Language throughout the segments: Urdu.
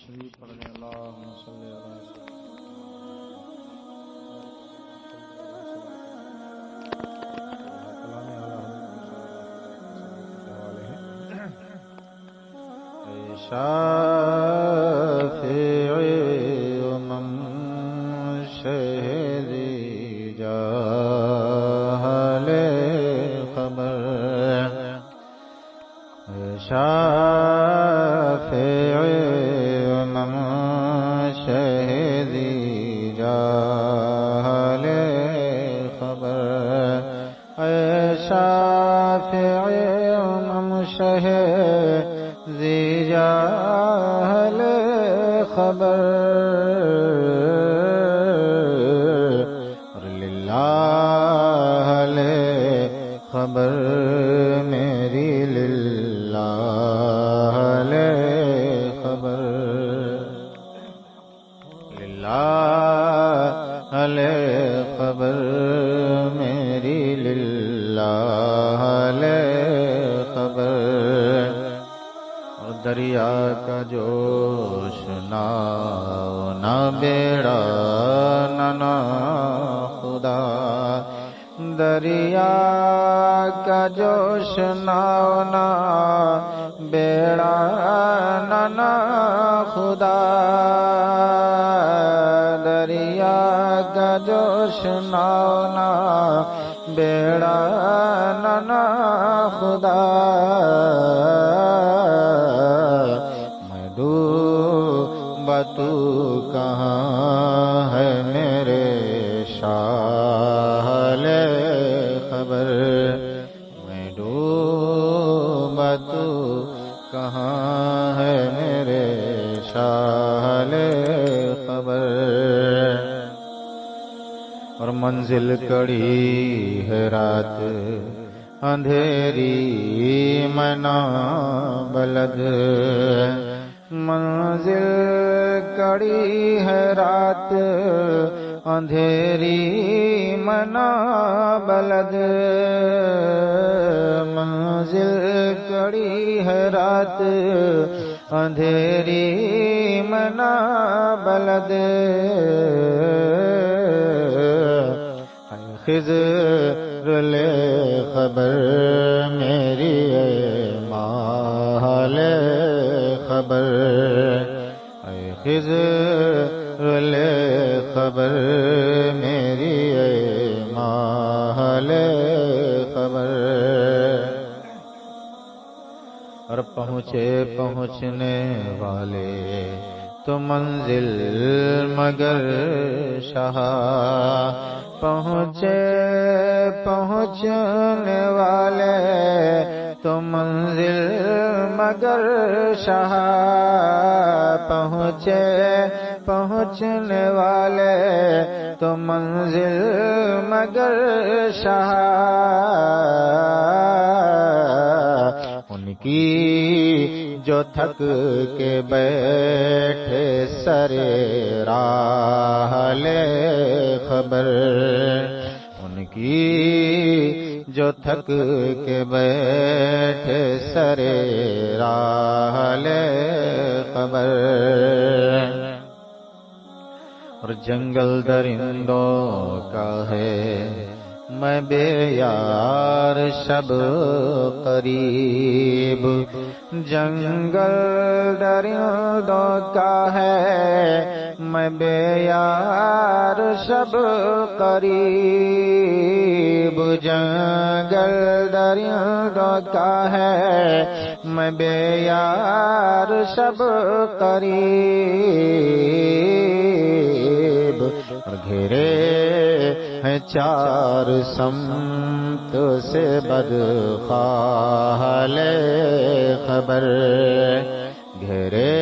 شریف پڑھ لیں اللہم صلی علی شافعی من شہدی جاہل خبر شافعی من شہدی جاہل خبر شافعی من شہدی جاہل خبر للہ خبر میری للہ خبر للہ خبر میری للہ خبر دریا کا جوش نہ بیڑا نہ خدا دریا کا جوش نہ بیڑا نہ خدا دریا کا جوش نہ بیڑا نہ خدا تو کہاں ہے میرے شاہل خبر میں ڈوبا تو کہاں ہے میرے شاہل خبر اور منزل کڑی ہے رات اندھیری منا بلد منزل کڑی ہے رات اندھیری منا بلد منزل کڑی ہے رات اندھیری منا بلد خضر لے خبر میری مال خبر اے خضر لے خبر میری اے مال خبر اور پہنچنے والے تو منزل مگر شاہ پہنچنے والے تو منزل مگر شاہ پہنچنے والے تو منزل مگر شاہ ان کی جو تھک کے بیٹھے سرے راہ لے خبر ان کی جو تھک کے بیٹھے سرے راہ لے خبر اور جنگل درندوں کا ہے میں بے یار شب قریب جنگل درندوں کا ہے میں بے یار شب قریب جنگل درندوں کا ہے میں بے یار شب قریب اور گھیرے ہیں چار سمت سے بدخواہ لے خبر گھیرے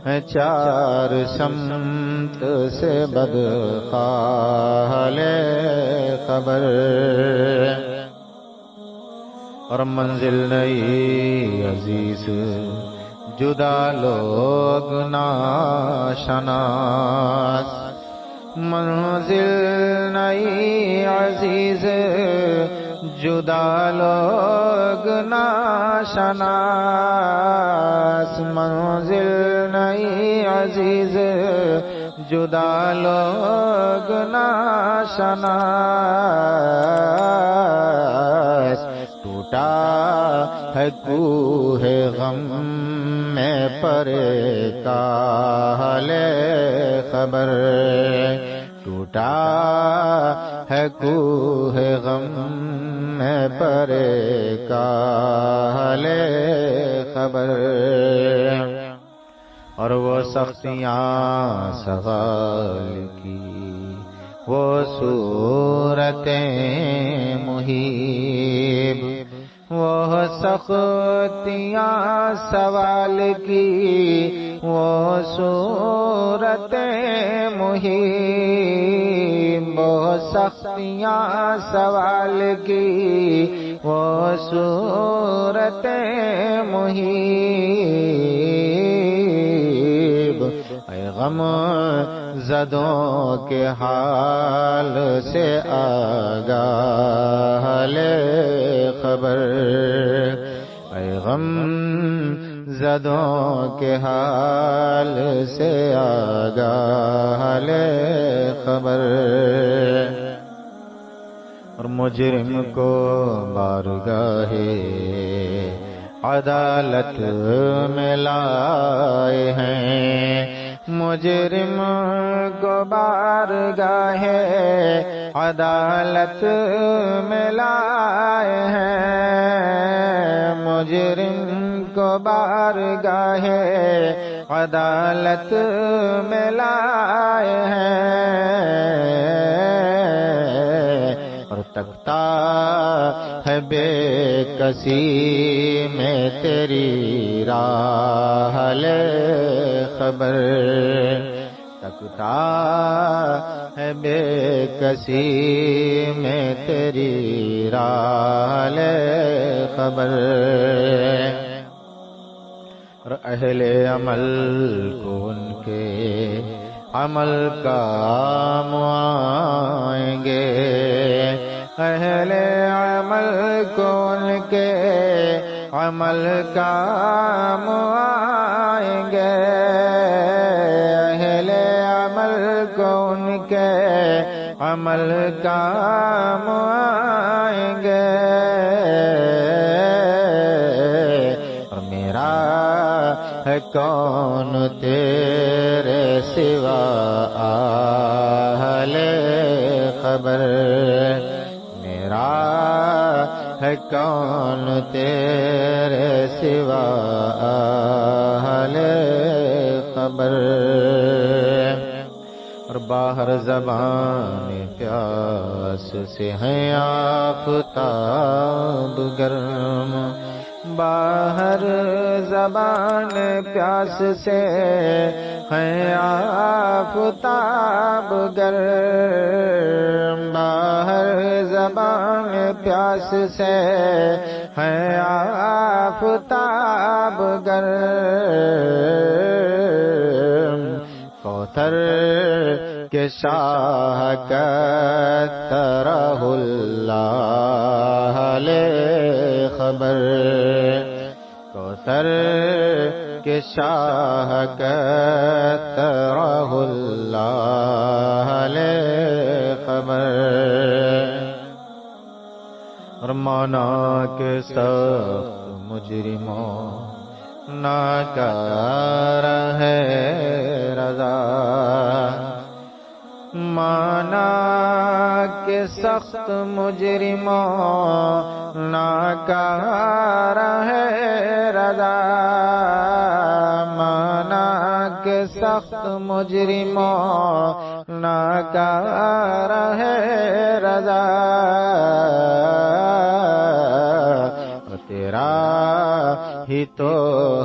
ہیں چار سمت سے بدخواہ لے خبر اور منزل نئی عزیز جدا لوگ ناشناس منزل نئی عزیز جدا لوگ ناشناس منزل نہیں عزیز جدا لوگ ناشناس ٹوٹا ہے کوہ غم میں پرے کاہل خبر ٹوٹا ہے کوہ غم میں پرے کاہل خبر اور وہ سختیاں سوال کی وہ صورتیں محیب وہ سختیاں سوال کی وہ صورتیں محیب وہ سختیاں سوال کی وہ صورتیں محیب اے غم زدوں کے حال سے آگاہ لے خبر اے غم زدوں کے حال سے آگاہ لے خبر اور مجرم کو بارگاہ عدالت میں لائے ہیں مجرم کو بارگاہ عدالت میں لائے ہیں مجرم کو بارگاہ عدالت میں لائے ہیں اور تکتا ہے بے کسی میں تیری راہ لے خبر تکتا ہے بے کسی میں تیری راہ لے خبر اور اہل عمل کو ان کے عمل کام آئیں گے اہل عمل کو ان کے عمل کام آئیں گے اہل عمل کو ان کے عمل کام آئیں گے اور میرا ہے کون تیرے سوا اہل خبر میرا ہے کون تیرے سوا اہل خبر اور باہر زبان پیاس سے ہیں آفتاب گرم باہر زبان پیاس سے ہیں آفتاب گرم باہر زبان پیاس سے ہیں آفتاب گرم کوثر کے شاہ کترہ اللہ لے خبر کوثر کے شاہ کترہ اللہ لے خبر اور مونا کے سخت مجرموں ناکار ہے رضا مانا کے سخت مجرموں ناکار ہے رضا مانا کے سخت مجرموں ناکار ہے رضا تیرا ہی تو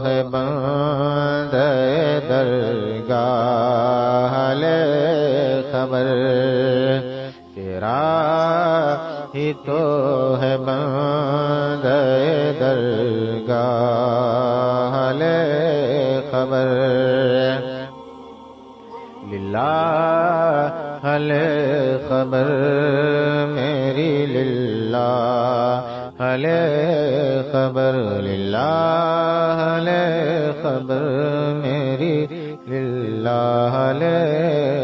ہے بندے درگاہ لے خبر تیرا ہی تو ہے بندے درگاہ لے خبر للہ لے خبر میری للہ للہ لے خبر، للہ لے خبر میری، للہ لے